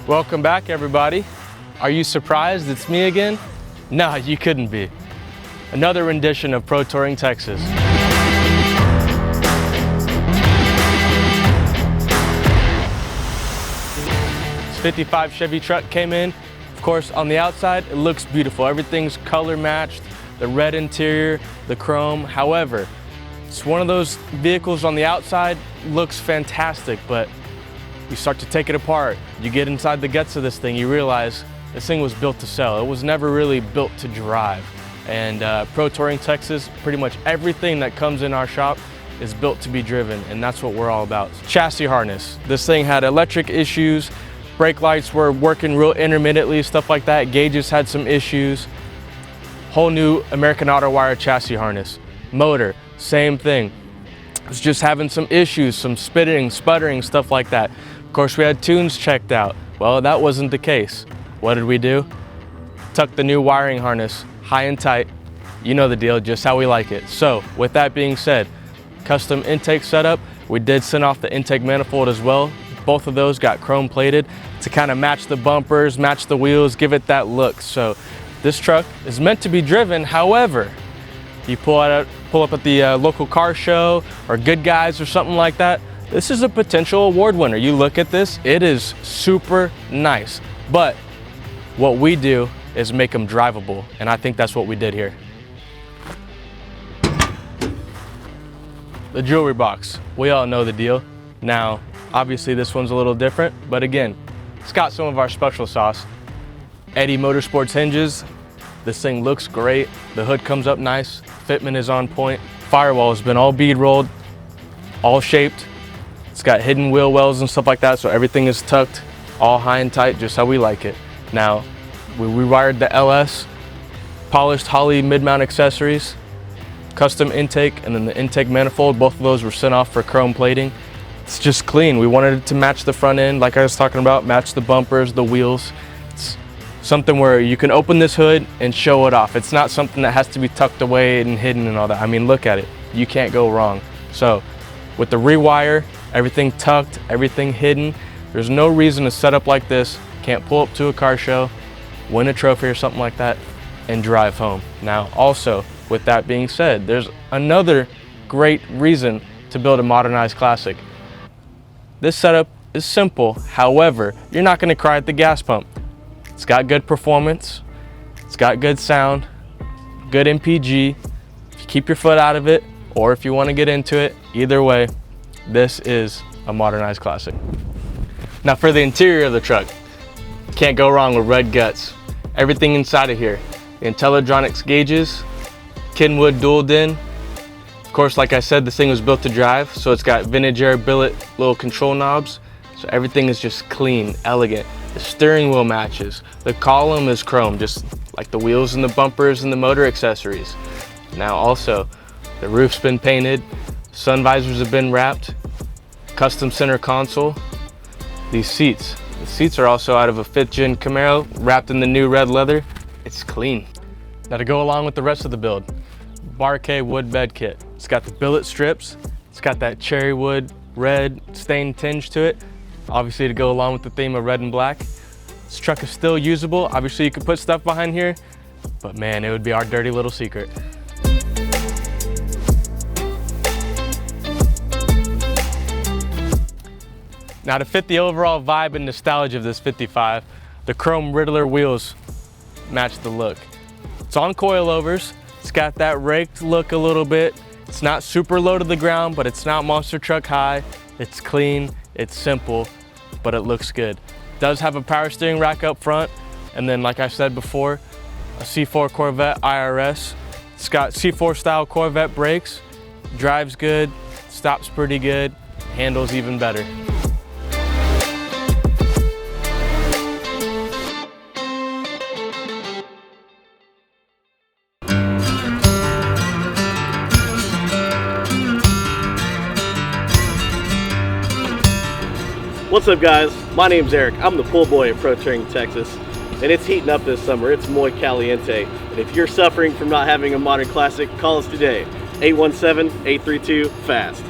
Welcome back, everybody. Are you surprised it's me again? No, you couldn't be. Another rendition of Protouring Texas. This 55 Chevy truck came in. Of course, on the outside, it looks beautiful. Everything's color matched, the red interior, the chrome. However, it's one of those vehicles on the outside, looks fantastic, but you start to take it apart. You get inside the guts of this thing, you realize this thing was built to sell. It was never really built to drive. And Protouring Texas, pretty much everything that comes in our shop is built to be driven, and that's what we're all about. Chassis harness. This thing had electric issues, brake lights were working real intermittently, stuff like that. Gauges had some issues. Whole new American Auto Wire chassis harness. Motor, same thing. It was just having some issues, some spitting, sputtering, stuff like that. Of course, we had tunes checked out. Well, that wasn't the case. What did we do? Tuck the new wiring harness, high and tight. You know the deal, just how we like it. So, with that being said, custom intake setup. We did send off the intake manifold as well. Both of those got chrome plated to kind of match the bumpers, match the wheels, give it that look. So, this truck is meant to be driven. However, you pull up at the local car show or Good Guys or something like that, this is a potential award winner. You look at this, it is super nice. But what we do is make them drivable, and I think that's what we did here. The jewelry box, we all know the deal. Now, obviously this one's a little different, but again, it's got some of our special sauce. Eddie Motorsports hinges. This thing looks great. The hood comes up nice. Fitment is on point. Firewall has been all bead rolled, all shaped. It's got hidden wheel wells and stuff like that, so everything is tucked, all high and tight, just how we like it. Now, we rewired the LS, polished Holley mid-mount accessories, custom intake, and then the intake manifold. Both of those were sent off for chrome plating. It's just clean. We wanted it to match the front end, like I was talking about, match the bumpers, the wheels. It's something where you can open this hood and show it off. It's not something that has to be tucked away and hidden and all that. I mean, look at it. You can't go wrong. So, with the rewire, everything tucked, everything hidden, there's no reason to set up like this. Can't pull up to a car show, win a trophy or something like that, and drive home. Now, also, with that being said, there's another great reason to build a modernized classic. This setup is simple, however, you're not gonna cry at the gas pump. It's got good performance, it's got good sound, good MPG. If you keep your foot out of it, or if you wanna get into it, either way, this is a modernized classic. Now for the interior of the truck, can't go wrong with red guts. Everything inside of here, the Intellitronics gauges, Kenwood dual din. Of course, like I said, this thing was built to drive, so it's got vintage air billet little control knobs. So everything is just clean, elegant. The steering wheel matches. The column is chrome, just like the wheels and the bumpers and the motor accessories. Now also, the roof's been painted, sun visors have been wrapped, custom center console. These seats, the seats are also out of a 5th gen Camaro, wrapped in the new red leather. It's clean. Now to go along with the rest of the build, Barquet wood bed kit. It's got the billet strips, it's got that cherry wood red stained tinge to it, obviously to go along with the theme of red and black. This truck is still usable. Obviously you could put stuff behind here, but man, it would be our dirty little secret. Now to fit the overall vibe and nostalgia of this 55, the chrome Riddler wheels match the look. It's on coilovers, it's got that raked look a little bit. It's not super low to the ground, but it's not monster truck high. It's clean, it's simple, but it looks good. It does have a power steering rack up front, and then like I said before, a C4 Corvette IRS. It's got C4 style Corvette brakes, drives good, stops pretty good, handles even better. What's up guys, my name's Eric. I'm the pool boy at Protouring Texas, and it's heating up this summer. It's muy caliente, and if you're suffering from not having a modern classic, call us today, 817-832-FAST.